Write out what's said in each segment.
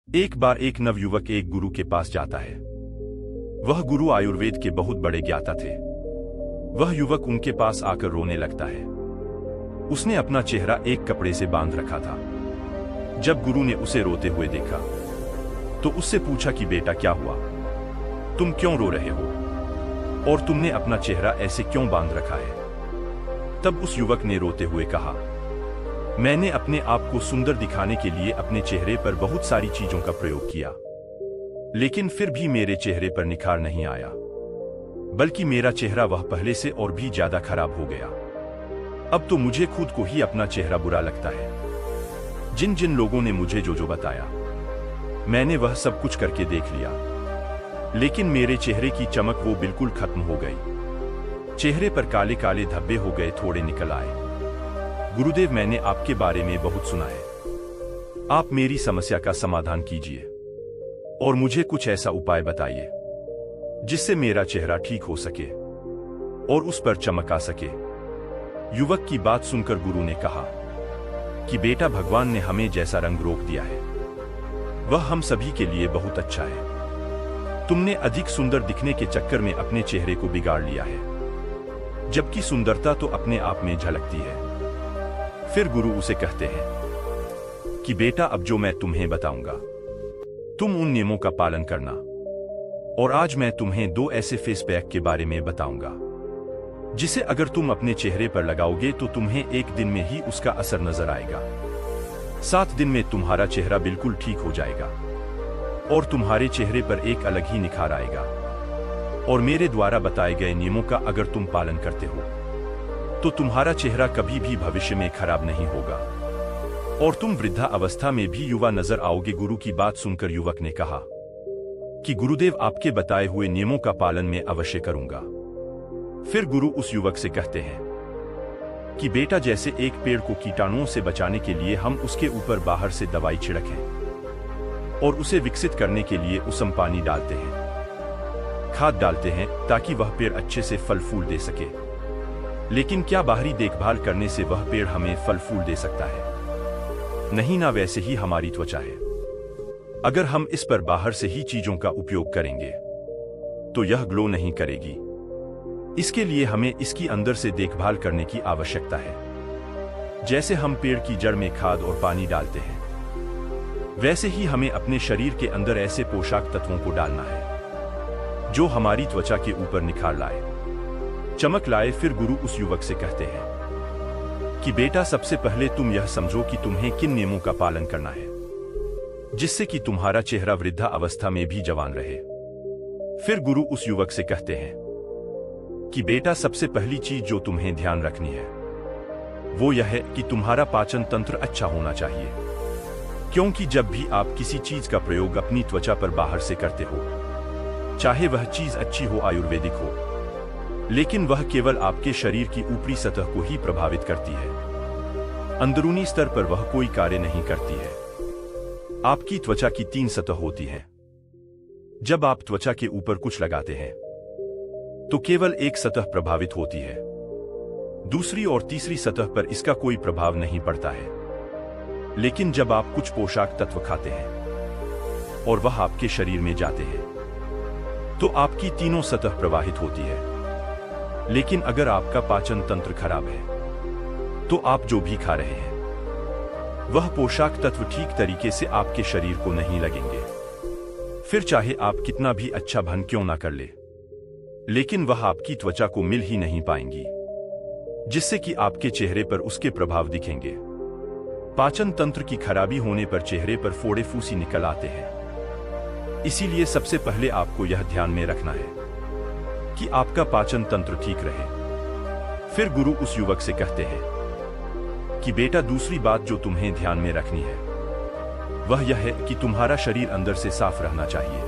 एक बार एक नवयुवक एक गुरु के पास जाता है। वह गुरु आयुर्वेद के बहुत बड़े ज्ञाता थे। वह युवक उनके पास आकर रोने लगता है। उसने अपना चेहरा एक कपड़े से बांध रखा था। जब गुरु ने उसे रोते हुए देखा तो उससे पूछा कि बेटा क्या हुआ, तुम क्यों रो रहे हो और तुमने अपना चेहरा ऐसे क्यों बांध रखा है। तब उस युवक ने रोते हुए कहा, मैंने अपने आप को सुंदर दिखाने के लिए अपने चेहरे पर बहुत सारी चीजों का प्रयोग किया, लेकिन फिर भी मेरे चेहरे पर निखार नहीं आया, बल्कि मेरा चेहरा वह पहले से और भी ज्यादा खराब हो गया। अब तो मुझे खुद को ही अपना चेहरा बुरा लगता है। जिन जिन लोगों ने मुझे जो जो बताया, मैंने वह सब कुछ करके देख लिया, लेकिन मेरे चेहरे की चमक वो बिल्कुल खत्म हो गई। चेहरे पर काले काले धब्बे हो गए, थोड़े निकल आए। गुरुदेव, मैंने आपके बारे में बहुत सुना है। आप मेरी समस्या का समाधान कीजिए और मुझे कुछ ऐसा उपाय बताइए जिससे मेरा चेहरा ठीक हो सके और उस पर चमक आ सके। युवक की बात सुनकर गुरु ने कहा कि बेटा, भगवान ने हमें जैसा रंग रोक दिया है वह हम सभी के लिए बहुत अच्छा है। तुमने अधिक सुंदर दिखने के चक्कर में अपने चेहरे को बिगाड़ लिया है, जबकि सुंदरता तो अपने आप में झलकती है। फिर गुरु उसे कहते हैं कि बेटा, अब जो मैं तुम्हें बताऊंगा तुम उन नियमों का पालन करना। और आज मैं तुम्हें 2 ऐसे फेस पैक के बारे में बताऊंगा जिसे अगर तुम अपने चेहरे पर लगाओगे तो तुम्हें एक दिन में ही उसका असर नजर आएगा। 7 दिन में तुम्हारा चेहरा बिल्कुल ठीक हो जाएगा और तुम्हारे चेहरे पर एक अलग ही निखार आएगा। और मेरे द्वारा बताए गए नियमों का अगर तुम पालन करते हो तो तुम्हारा चेहरा कभी भी भविष्य में खराब नहीं होगा और तुम वृद्धा अवस्था में भी युवा नजर आओगे। गुरु की बात सुनकर युवक ने कहा कि गुरुदेव, आपके बताए हुए नियमों का पालन मैं अवश्य करूंगा। फिर गुरु उस युवक से कहते हैं कि बेटा, जैसे एक पेड़ को कीटाणुओं से बचाने के लिए हम उसके ऊपर बाहर से दवाई छिड़कें और उसे विकसित करने के लिए उसमें पानी डालते हैं, खाद डालते हैं ताकि वह पेड़ अच्छे से फल फूल दे सके, लेकिन क्या बाहरी देखभाल करने से वह पेड़ हमें फल फूल दे सकता है? नहीं ना। वैसे ही हमारी त्वचा है, अगर हम इस पर बाहर से ही चीजों का उपयोग करेंगे तो यह ग्लो नहीं करेगी। इसके लिए हमें इसकी अंदर से देखभाल करने की आवश्यकता है। जैसे हम पेड़ की जड़ में खाद और पानी डालते हैं, वैसे ही हमें अपने शरीर के अंदर ऐसे पोषक तत्वों को डालना है जो हमारी त्वचा के ऊपर निखार लाए, चमक लाए। फिर गुरु उस युवक से कहते हैं कि बेटा, सबसे पहले तुम यह समझो कि तुम्हें किन नियमों का पालन करना है जिससे कि तुम्हारा चेहरा वृद्धा अवस्था में भी जवान रहे। फिर गुरु उस युवक से कहते हैं कि बेटा, सबसे पहली चीज जो तुम्हें ध्यान रखनी है वो यह है कि तुम्हारा पाचन तंत्र अच्छा होना चाहिए, क्योंकि जब भी आप किसी चीज का प्रयोग अपनी त्वचा पर बाहर से करते हो, चाहे वह चीज अच्छी हो, आयुर्वेदिक हो, लेकिन वह केवल आपके शरीर की ऊपरी सतह को ही प्रभावित करती है, अंदरूनी स्तर पर वह कोई कार्य नहीं करती है। आपकी त्वचा की 3 सतह होती हैं। जब आप त्वचा के ऊपर कुछ लगाते हैं तो केवल एक सतह प्रभावित होती है, दूसरी और तीसरी सतह पर इसका कोई प्रभाव नहीं पड़ता है। लेकिन जब आप कुछ पोषक तत्व खाते हैं और वह आपके शरीर में जाते हैं तो आपकी तीनों सतह प्रवाहित होती है। लेकिन अगर आपका पाचन तंत्र खराब है तो आप जो भी खा रहे हैं वह पोषक तत्व ठीक तरीके से आपके शरीर को नहीं लगेंगे। फिर चाहे आप कितना भी अच्छा भन क्यों ना कर ले, लेकिन वह आपकी त्वचा को मिल ही नहीं पाएंगी, जिससे कि आपके चेहरे पर उसके प्रभाव दिखेंगे। पाचन तंत्र की खराबी होने पर चेहरे पर फोड़े फूंसी निकल आते हैं। इसीलिए सबसे पहले आपको यह ध्यान में रखना है कि आपका पाचन तंत्र ठीक रहे। फिर गुरु उस युवक से कहते हैं कि बेटा, दूसरी बात जो तुम्हें ध्यान में रखनी है वह यह है कि तुम्हारा शरीर अंदर से साफ रहना चाहिए,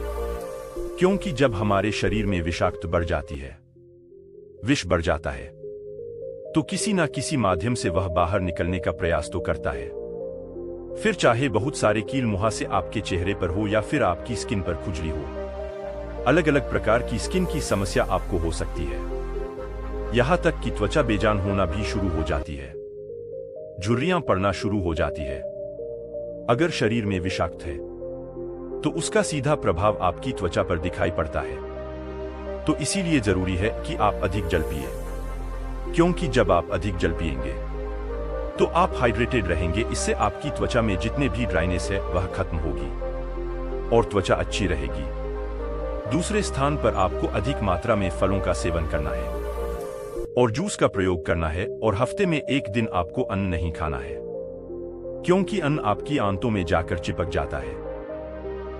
क्योंकि जब हमारे शरीर में विषाक्त बढ़ जाती है, विष बढ़ जाता है, तो किसी ना किसी माध्यम से वह बाहर निकलने का प्रयास तो करता है। फिर चाहे बहुत सारे कील मुहासे आपके चेहरे पर हो या फिर आपकी स्किन पर खुजली हो, अलग अलग प्रकार की स्किन की समस्या आपको हो सकती है। यहां तक कि त्वचा बेजान होना भी शुरू हो जाती है, झुर्रियां पड़ना शुरू हो जाती है। अगर शरीर में विषाक्त है तो उसका सीधा प्रभाव आपकी त्वचा पर दिखाई पड़ता है। तो इसीलिए जरूरी है कि आप अधिक जल पिए, क्योंकि जब आप अधिक जल पिएंगे तो आप हाइड्रेटेड रहेंगे। इससे आपकी त्वचा में जितने भी ड्राइनेस है वह खत्म होगी और त्वचा अच्छी रहेगी। दूसरे स्थान पर आपको अधिक मात्रा में फलों का सेवन करना है और जूस का प्रयोग करना है, और हफ्ते में एक दिन आपको अन्न नहीं खाना है, क्योंकि अन्न आपकी आंतों में जाकर चिपक जाता है।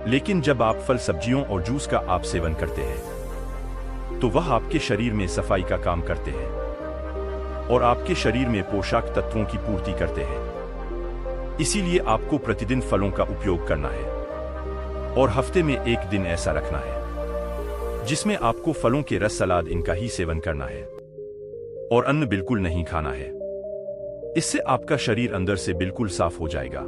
लेकिन जब आप फल, सब्जियों और जूस का आप सेवन करते हैं तो वह आपके शरीर में सफाई का काम करते हैं और आपके शरीर में पोषक तत्वों की पूर्ति करते हैं। इसीलिए आपको प्रतिदिन फलों का उपयोग करना है और हफ्ते में एक दिन ऐसा रखना है जिसमें आपको फलों के रस, सलाद इनका ही सेवन करना है और अन्न बिल्कुल नहीं खाना है। इससे आपका शरीर अंदर से बिल्कुल साफ हो जाएगा।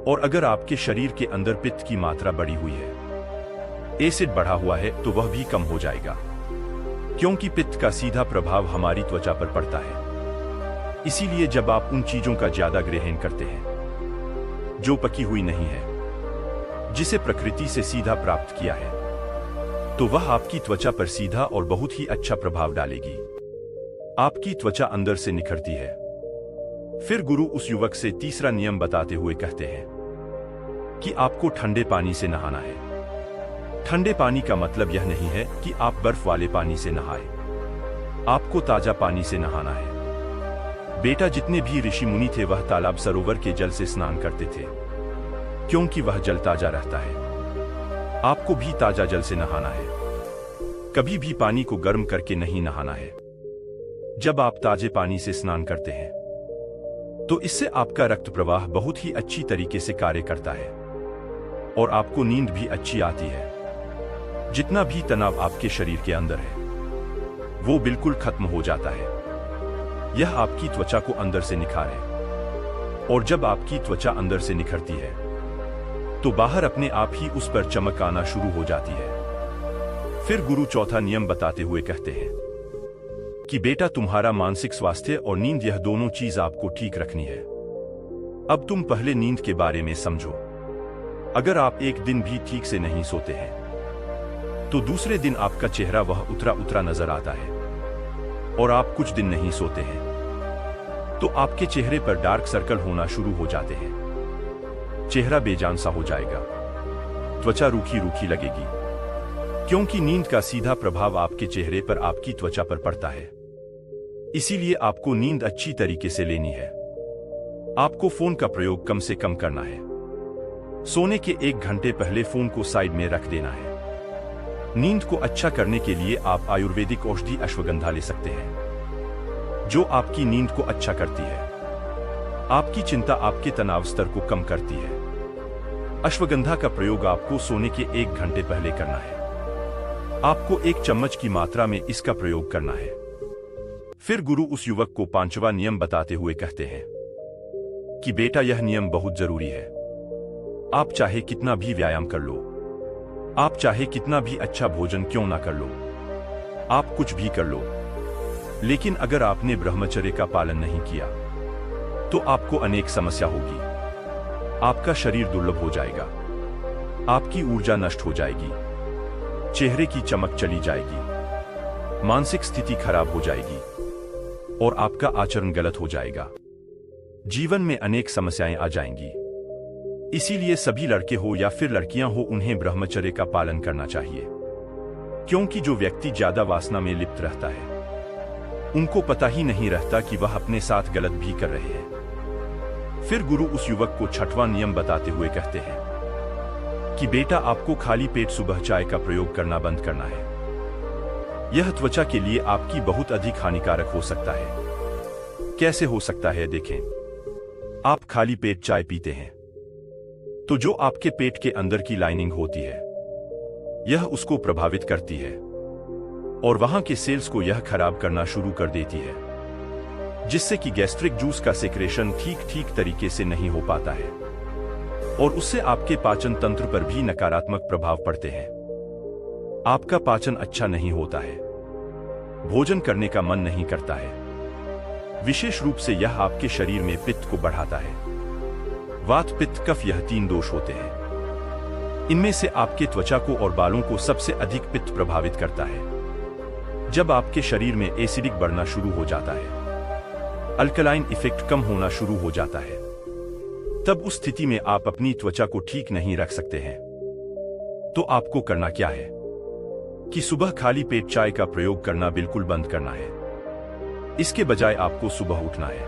और अगर आपके शरीर के अंदर पित्त की मात्रा बढ़ी हुई है, एसिड बढ़ा हुआ है, तो वह भी कम हो जाएगा, क्योंकि पित्त का सीधा प्रभाव हमारी त्वचा पर पड़ता है। इसीलिए जब आप उन चीजों का ज्यादा ग्रहण करते हैं जो पकी हुई नहीं है, जिसे प्रकृति से सीधा प्राप्त किया है, तो वह आपकी त्वचा पर सीधा और बहुत ही अच्छा प्रभाव डालेगी। आपकी त्वचा अंदर से निखरती है। फिर गुरु उस युवक से तीसरा नियम बताते हुए कहते हैं कि आपको ठंडे पानी से नहाना है। ठंडे पानी का मतलब यह नहीं है कि आप बर्फ वाले पानी से नहाएं। आपको ताजा पानी से नहाना है। बेटा, जितने भी ऋषि मुनि थे वह तालाब, सरोवर के जल से स्नान करते थे, क्योंकि वह जल ताजा रहता है। आपको भी ताजा जल से नहाना है। कभी भी पानी को गर्म करके नहीं नहाना है। जब आप ताजे पानी से स्नान करते हैं तो इससे आपका रक्त प्रवाह बहुत ही अच्छी तरीके से कार्य करता है और आपको नींद भी अच्छी आती है। जितना भी तनाव आपके शरीर के अंदर है वो बिल्कुल खत्म हो जाता है। यह आपकी त्वचा को अंदर से निखारे, और जब आपकी त्वचा अंदर से निखरती है तो बाहर अपने आप ही उस पर चमक आना शुरू हो जाती है। फिर गुरु चौथा नियम बताते हुए कहते हैं कि बेटा, तुम्हारा मानसिक स्वास्थ्य और नींद, यह दोनों चीज आपको ठीक रखनी है। अब तुम पहले नींद के बारे में समझो। अगर आप एक दिन भी ठीक से नहीं सोते हैं तो दूसरे दिन आपका चेहरा वह उतरा उतरा नजर आता है, और आप कुछ दिन नहीं सोते हैं तो आपके चेहरे पर डार्क सर्कल होना शुरू हो जाते हैं। चेहरा बेजान सा हो जाएगा, त्वचा रूखी रूखी लगेगी, क्योंकि नींद का सीधा प्रभाव आपके चेहरे पर, आपकी त्वचा पर पड़ता है। इसीलिए आपको नींद अच्छी तरीके से लेनी है। आपको फोन का प्रयोग कम से कम करना है। सोने के 1 घंटे पहले फोन को साइड में रख देना है। नींद को अच्छा करने के लिए आप आयुर्वेदिक औषधि अश्वगंधा ले सकते हैं, जो आपकी नींद को अच्छा करती है। आपकी चिंता, आपके तनाव स्तर को कम करती है। अश्वगंधा का प्रयोग आपको सोने के 1 घंटे पहले करना है। आपको 1 चम्मच की मात्रा में इसका प्रयोग करना है। फिर गुरु उस युवक को 5वां नियम बताते हुए कहते हैं कि बेटा, यह नियम बहुत जरूरी है। आप चाहे कितना भी व्यायाम कर लो, आप चाहे कितना भी अच्छा भोजन क्यों ना कर लो, आप कुछ भी कर लो, लेकिन अगर आपने ब्रह्मचर्य का पालन नहीं किया तो आपको अनेक समस्या होगी। आपका शरीर दुर्लभ हो जाएगा, आपकी ऊर्जा नष्ट हो जाएगी, चेहरे की चमक चली जाएगी, मानसिक स्थिति खराब हो जाएगी और आपका आचरण गलत हो जाएगा। जीवन में अनेक समस्याएं आ जाएंगी। इसीलिए सभी लड़के हो या फिर लड़कियां हो, उन्हें ब्रह्मचर्य का पालन करना चाहिए, क्योंकि जो व्यक्ति ज्यादा वासना में लिप्त रहता है उनको पता ही नहीं रहता कि वह अपने साथ गलत भी कर रहे हैं। फिर गुरु उस युवक को 6वां नियम बताते हुए कहते हैं कि बेटा, आपको खाली पेट सुबह चाय का प्रयोग करना बंद करना है। यह त्वचा के लिए आपकी बहुत अधिक हानिकारक हो सकता है। कैसे हो सकता है, देखें। आप खाली पेट चाय पीते हैं तो जो आपके पेट के अंदर की लाइनिंग होती है यह उसको प्रभावित करती है और वहां के सेल्स को यह खराब करना शुरू कर देती है, जिससे कि गैस्ट्रिक जूस का सेक्रेशन ठीक तरीके से नहीं हो पाता है और उससे आपके पाचन तंत्र पर भी नकारात्मक प्रभाव पड़ते हैं। आपका पाचन अच्छा नहीं होता है, भोजन करने का मन नहीं करता है। विशेष रूप से यह आपके शरीर में पित्त को बढ़ाता है। वात, पित्त, कफ, यह 3 दोष होते हैं। इनमें से आपके त्वचा को और बालों को सबसे अधिक पित्त प्रभावित करता है। जब आपके शरीर में एसिडिक बढ़ना शुरू हो जाता है, अल्कलाइन इफेक्ट कम होना शुरू हो जाता है, तब उस स्थिति में आप अपनी त्वचा को ठीक नहीं रख सकते हैं। तो आपको करना क्या है कि सुबह खाली पेट चाय का प्रयोग करना बिल्कुल बंद करना है। इसके बजाय आपको सुबह उठना है,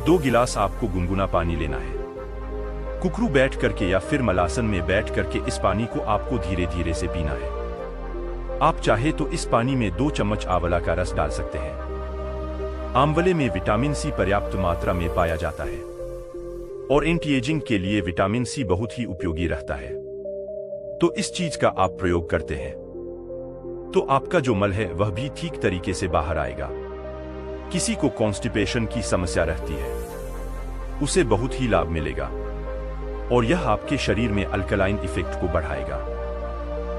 2 गिलास आपको गुनगुना पानी लेना है। कुकरू बैठ करके या फिर मलासन में बैठ करके इस पानी को आपको धीरे धीरे से पीना है। आप चाहे तो इस पानी में 2 चम्मच आंवला का रस डाल सकते हैं। आंवले में विटामिन सी पर्याप्त मात्रा में पाया जाता है और एंटी एजिंग के लिए विटामिन सी बहुत ही उपयोगी रहता है। तो इस चीज का आप प्रयोग करते हैं तो आपका जो मल है वह भी ठीक तरीके से बाहर आएगा। किसी को कॉन्स्टिपेशन की समस्या रहती है, उसे बहुत ही लाभ मिलेगा और यह आपके शरीर में अल्कलाइन इफेक्ट को बढ़ाएगा,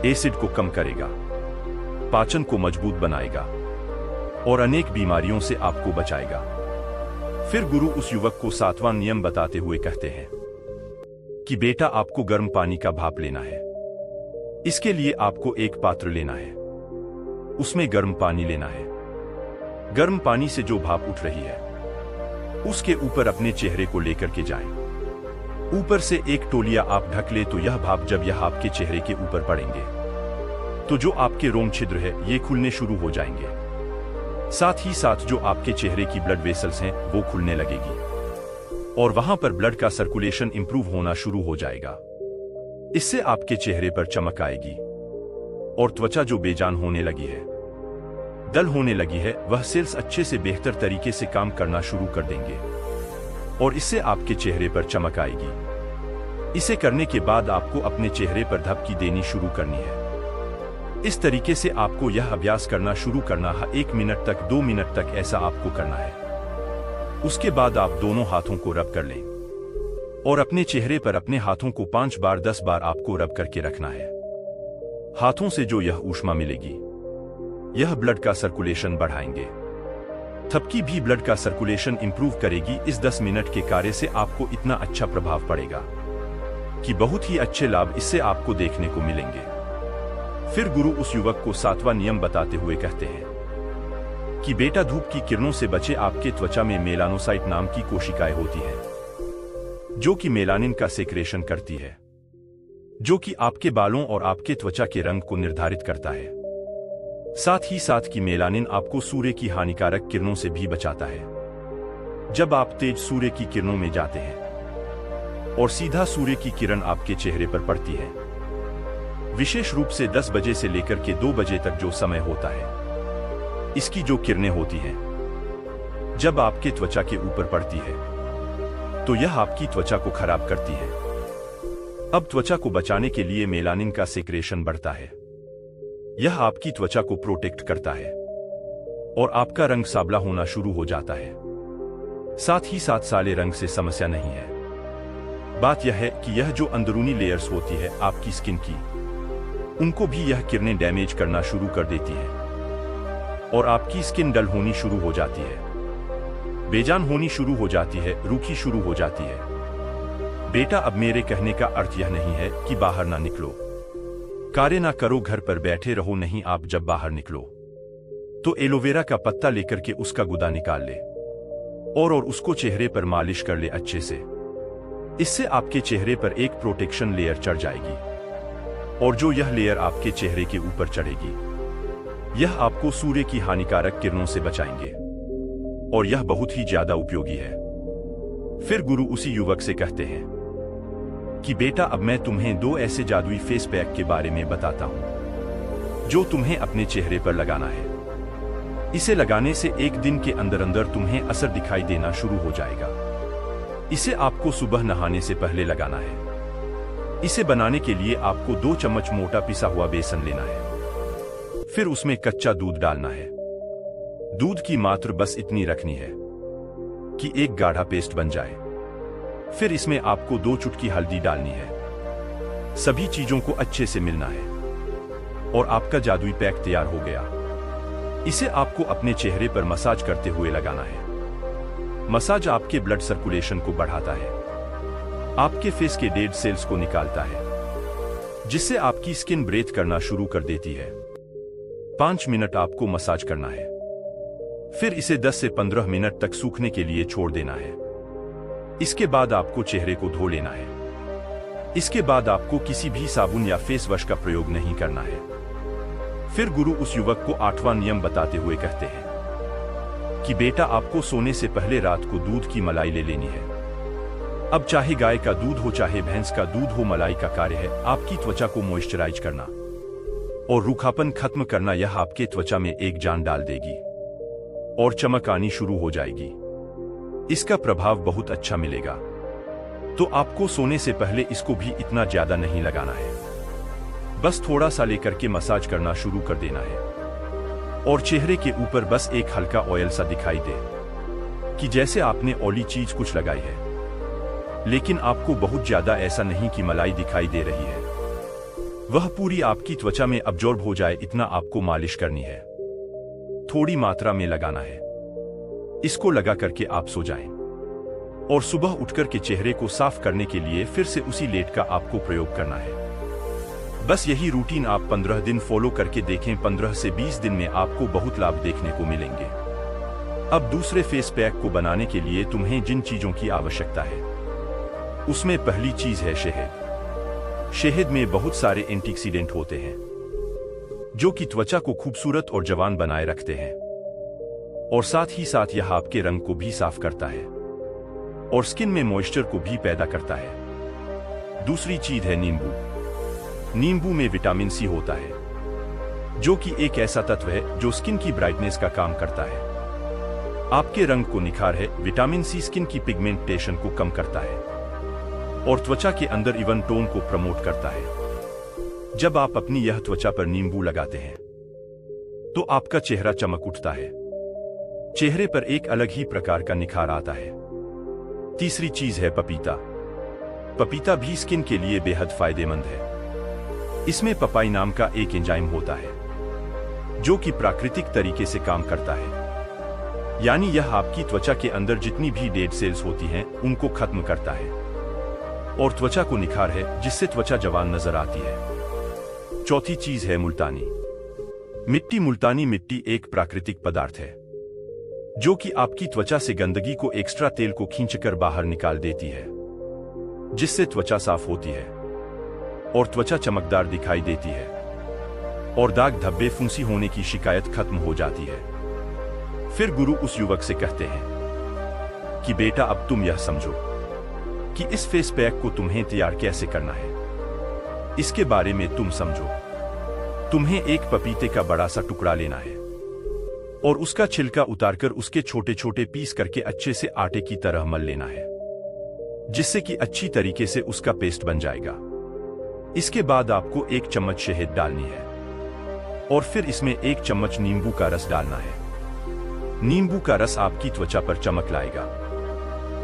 एसिड को कम करेगा, पाचन को मजबूत बनाएगा और अनेक बीमारियों से आपको बचाएगा। फिर गुरु उस युवक को 7वां नियम बताते हुए कहते हैं कि बेटा, आपको गर्म पानी का भाप लेना है। इसके लिए आपको एक पात्र लेना है, उसमें गर्म पानी लेना है। गर्म पानी से जो भाप उठ रही है उसके ऊपर अपने चेहरे को लेकर के जाएं। ऊपर से एक तौलिया आप ढक ले तो यह भाप जब यह आपके चेहरे के ऊपर पड़ेंगे तो जो आपके रोम छिद्र है ये खुलने शुरू हो जाएंगे। साथ ही साथ जो आपके चेहरे की ब्लड वेसल्स हैं वो खुलने लगेगी और वहां पर ब्लड का सर्कुलेशन इंप्रूव होना शुरू हो जाएगा। इससे आपके चेहरे पर चमक आएगी और त्वचा जो बेजान होने लगी है, डल होने लगी है, वह सेल्स अच्छे से बेहतर तरीके से काम करना शुरू कर देंगे और इससे आपके चेहरे पर चमक आएगी। इसे करने के बाद आपको अपने चेहरे पर धपकी देनी शुरू करनी है। इस तरीके से आपको यह अभ्यास करना शुरू करना है। 1 मिनट तक, 2 मिनट तक ऐसा आपको करना है। उसके बाद आप दोनों हाथों को रब कर लें और अपने चेहरे पर अपने हाथों को 5 बार 10 बार आपको रब करके रखना है। हाथों से जो यह ऊष्मा मिलेगी यह ब्लड का सर्कुलेशन बढ़ाएंगे। थपकी भी ब्लड का सर्कुलेशन इंप्रूव करेगी। इस 10 मिनट के कार्य से आपको इतना अच्छा प्रभाव पड़ेगा कि बहुत ही अच्छे लाभ इससे आपको देखने को मिलेंगे। फिर गुरु उस युवक को 7वां नियम बताते हुए कहते हैं कि बेटा, धूप की किरणों से बचे। आपके त्वचा में मेलानोसाइट नाम की कोशिकाएं होती हैं जो कि मेलानिन का सेक्रेशन करती है, जो कि आपके बालों और आपके त्वचा के रंग को निर्धारित करता है। साथ ही साथ कि मेलानिन आपको सूर्य की हानिकारक किरणों से भी बचाता है। जब आप तेज सूर्य की किरणों में जाते हैं और सीधा सूर्य की किरण आपके चेहरे पर पड़ती है, विशेष रूप से 10 बजे से लेकर के 2 बजे तक जो समय होता है, इसकी जो किरणें होती हैं जब आपके त्वचा के ऊपर पड़ती है तो यह आपकी त्वचा को खराब करती है। अब त्वचा को बचाने के लिए मेलानिन का सेक्रेशन बढ़ता है। यह आपकी त्वचा को प्रोटेक्ट करता है और आपका रंग साबला होना शुरू हो जाता है। साथ ही साथ साले रंग से समस्या नहीं है। बात यह है कि यह जो अंदरूनी लेयर्स होती है आपकी स्किन की, उनको भी यह किरणें डैमेज करना शुरू कर देती है और आपकी स्किन डल होनी शुरू हो जाती है, बेजान होनी शुरू हो जाती है, रूखी शुरू हो जाती है। बेटा, अब मेरे कहने का अर्थ यह नहीं है कि बाहर ना निकलो, कार्य ना करो, घर पर बैठे रहो। नहीं, आप जब बाहर निकलो तो एलोवेरा का पत्ता लेकर के उसका गुदा निकाल ले और उसको चेहरे पर मालिश कर ले अच्छे से। इससे आपके चेहरे पर एक प्रोटेक्शन लेयर चढ़ जाएगी और जो यह लेयर आपके चेहरे के ऊपर चढ़ेगी यह आपको सूर्य की हानिकारक किरणों से बचाएंगे और यह बहुत ही ज्यादा उपयोगी है। फिर गुरु उसी युवक से कहते हैं कि बेटा, अब मैं तुम्हें 2 ऐसे जादुई फेस पैक के बारे में बताता हूं जो तुम्हें अपने चेहरे पर लगाना है। इसे लगाने से 1 दिन के अंदर अंदर तुम्हें असर दिखाई देना शुरू हो जाएगा। इसे आपको सुबह नहाने से पहले लगाना है। इसे बनाने के लिए आपको 2 चम्मच मोटा पिसा हुआ बेसन लेना है। फिर उसमें कच्चा दूध डालना है। दूध की मात्रा बस इतनी रखनी है कि एक गाढ़ा पेस्ट बन जाए। फिर इसमें आपको 2 चुटकी हल्दी डालनी है। सभी चीजों को अच्छे से मिलना है और आपका जादुई पैक तैयार हो गया। इसे आपको अपने चेहरे पर मसाज करते हुए लगाना है। मसाज आपके ब्लड सर्कुलेशन को बढ़ाता है, आपके फेस के डेड सेल्स को निकालता है जिससे आपकी स्किन ब्रेथ करना शुरू कर देती है। 5 मिनट आपको मसाज करना है, फिर इसे 10 से 15 मिनट तक सूखने के लिए छोड़ देना है। इसके बाद आपको चेहरे को धो लेना है। इसके बाद आपको किसी भी साबुन या फेस वॉश का प्रयोग नहीं करना है। फिर गुरु उस युवक को 8वां नियम बताते हुए कहते हैं कि बेटा, आपको सोने से पहले रात को दूध की मलाई ले लेनी है। अब चाहे गाय का दूध हो चाहे भैंस का दूध हो, मलाई का कार्य है आपकी त्वचा को मॉइस्चराइज करना और रूखापन खत्म करना। यह आपके त्वचा में एक जान डाल देगी और चमक आनी शुरू हो जाएगी। इसका प्रभाव बहुत अच्छा मिलेगा। तो आपको सोने से पहले इसको भी इतना ज्यादा नहीं लगाना है, बस थोड़ा सा लेकर के मसाज करना शुरू कर देना है और चेहरे के ऊपर बस एक हल्का ऑयल सा दिखाई दे कि जैसे आपने ऑयली चीज कुछ लगाई है, लेकिन आपको बहुत ज्यादा ऐसा नहीं कि मलाई दिखाई दे रही है। वह पूरी आपकी त्वचा में अब्जॉर्ब हो जाए, इतना आपको मालिश करनी है। थोड़ी मात्रा में लगाना है। इसको लगा करके आप सो जाएं और सुबह उठकर के चेहरे को साफ करने के लिए फिर से उसी लेट का आपको प्रयोग करना है। बस यही रूटीन आप 15 दिन फॉलो करके देखें। 15 से 20 दिन में आपको बहुत लाभ देखने को मिलेंगे। अब दूसरे फेस पैक को बनाने के लिए तुम्हें जिन चीजों की आवश्यकता है, उसमें पहली चीज है शहद। शहद में बहुत सारे एंटीऑक्सीडेंट होते हैं जो कि त्वचा को खूबसूरत और जवान बनाए रखते हैं और साथ ही साथ यह आपके रंग को भी साफ करता है और स्किन में मॉइस्चर को भी पैदा करता है। दूसरी चीज है नींबू। नींबू में विटामिन सी होता है जो कि एक ऐसा तत्व है जो स्किन की ब्राइटनेस का काम करता है। आपके रंग को निखार है। विटामिन सी स्किन की पिगमेंटेशन को कम करता है और त्वचा के अंदर इवन टोन को प्रमोट करता है। जब आप अपनी यह त्वचा पर नींबू लगाते हैं तो आपका चेहरा चमक उठता है। चेहरे पर एक अलग ही प्रकार का निखार आता है। तीसरी चीज है पपीता। पपीता भी स्किन के लिए बेहद फायदेमंद है। इसमें पपाई नाम का एक एंजाइम होता है जो कि प्राकृतिक तरीके से काम करता है, यानी यह आपकी त्वचा के अंदर जितनी भी डेड सेल्स होती हैं उनको खत्म करता है और त्वचा को निखार है, जिससे त्वचा जवान नजर आती है। चौथी चीज है मुल्तानी मिट्टी। मुल्तानी मिट्टी एक प्राकृतिक पदार्थ है जो कि आपकी त्वचा से गंदगी को, एक्स्ट्रा तेल को खींचकर बाहर निकाल देती है, जिससे त्वचा साफ होती है और त्वचा चमकदार दिखाई देती है और दाग धब्बे फुंसी होने की शिकायत खत्म हो जाती है। फिर गुरु उस युवक से कहते हैं कि बेटा, अब तुम यह समझो कि इस फेस पैक को तुम्हें तैयार कैसे करना है। इसके बारे में तुम समझो। तुम्हें एक पपीते का बड़ा सा टुकड़ा लेना है और उसका छिलका उतारकर उसके छोटे छोटे पीस करके अच्छे से आटे की तरह मल लेना है, जिससे कि अच्छी तरीके से उसका पेस्ट बन जाएगा। इसके बाद आपको 1 चम्मच शहद डालनी है और फिर इसमें 1 चम्मच नींबू का रस डालना है। नींबू का रस आपकी त्वचा पर चमक लाएगा।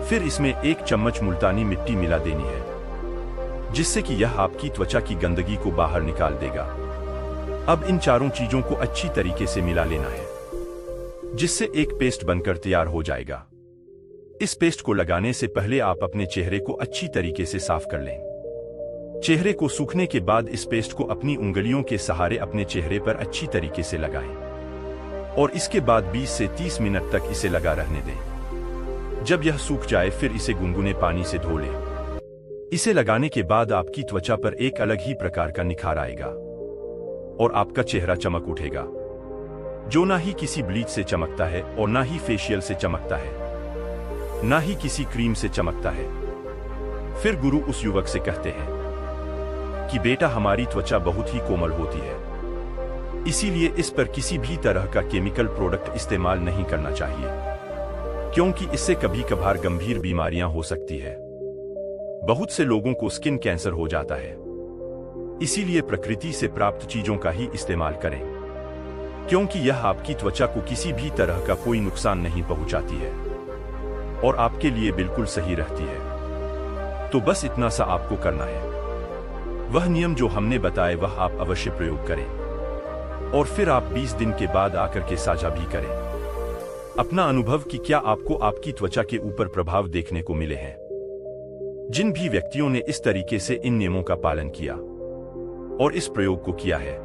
फिर इसमें 1 चम्मच मुल्तानी मिट्टी मिला देनी है, जिससे कि यह आपकी त्वचा की गंदगी को बाहर निकाल देगा। अब इन चारों चीजों को अच्छी तरीके से मिला लेना है, जिससे एक पेस्ट बनकर तैयार हो जाएगा। इस पेस्ट को लगाने से पहले आप अपने चेहरे को अच्छी तरीके से साफ कर लें। चेहरे को सूखने के बाद इस पेस्ट को अपनी उंगलियों के सहारे अपने चेहरे पर अच्छी तरीके से लगाएं और इसके बाद 20 से 30 मिनट तक इसे लगा रहने दें। जब यह सूख जाए फिर इसे गुनगुने पानी से धो लें। इसे लगाने के बाद आपकी त्वचा पर एक अलग ही प्रकार का निखार आएगा और आपका चेहरा चमक उठेगा, जो ना ही किसी ब्लीच से चमकता है और ना ही फेशियल से चमकता है, ना ही किसी क्रीम से चमकता है। फिर गुरु उस युवक से कहते हैं कि बेटा, हमारी त्वचा बहुत ही कोमल होती है, इसीलिए इस पर किसी भी तरह का केमिकल प्रोडक्ट इस्तेमाल नहीं करना चाहिए, क्योंकि इससे कभी कभार गंभीर बीमारियां हो सकती है। बहुत से लोगों को स्किन कैंसर हो जाता है। इसीलिए प्रकृति से प्राप्त चीजों का ही इस्तेमाल करें, क्योंकि यह आपकी त्वचा को किसी भी तरह का कोई नुकसान नहीं पहुंचाती है और आपके लिए बिल्कुल सही रहती है। तो बस इतना सा आपको करना है। वह नियम जो हमने बताए वह आप अवश्य प्रयोग करें और फिर आप 20 दिन के बाद आकर के साझा भी करें अपना अनुभव कि क्या आपको आपकी त्वचा के ऊपर प्रभाव देखने को मिले हैं। जिन भी व्यक्तियों ने इस तरीके से इन नियमों का पालन किया और इस प्रयोग को किया है।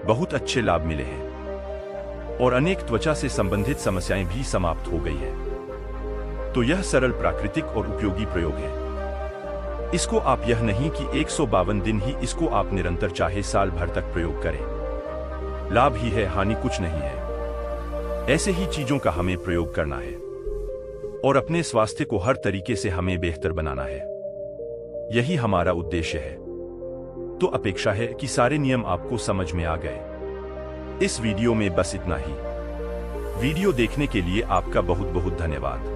बहुत अच्छे लाभ मिले हैं और अनेक त्वचा से संबंधित समस्याएं भी समाप्त हो गई है। तो यह सरल, प्राकृतिक और उपयोगी प्रयोग है। इसको आप यह नहीं कि 152 दिन ही, इसको आप निरंतर चाहे साल भर तक प्रयोग करें। लाभ ही है, हानि कुछ नहीं है। ऐसे ही चीजों का हमें प्रयोग करना है और अपने स्वास्थ्य को हर तरीके से हमें बेहतर बनाना है। यही हमारा उद्देश्य है। तो अपेक्षा है कि सारे नियम आपको समझ में आ गए। इस वीडियो में बस इतना ही। वीडियो देखने के लिए आपका बहुत बहुत धन्यवाद।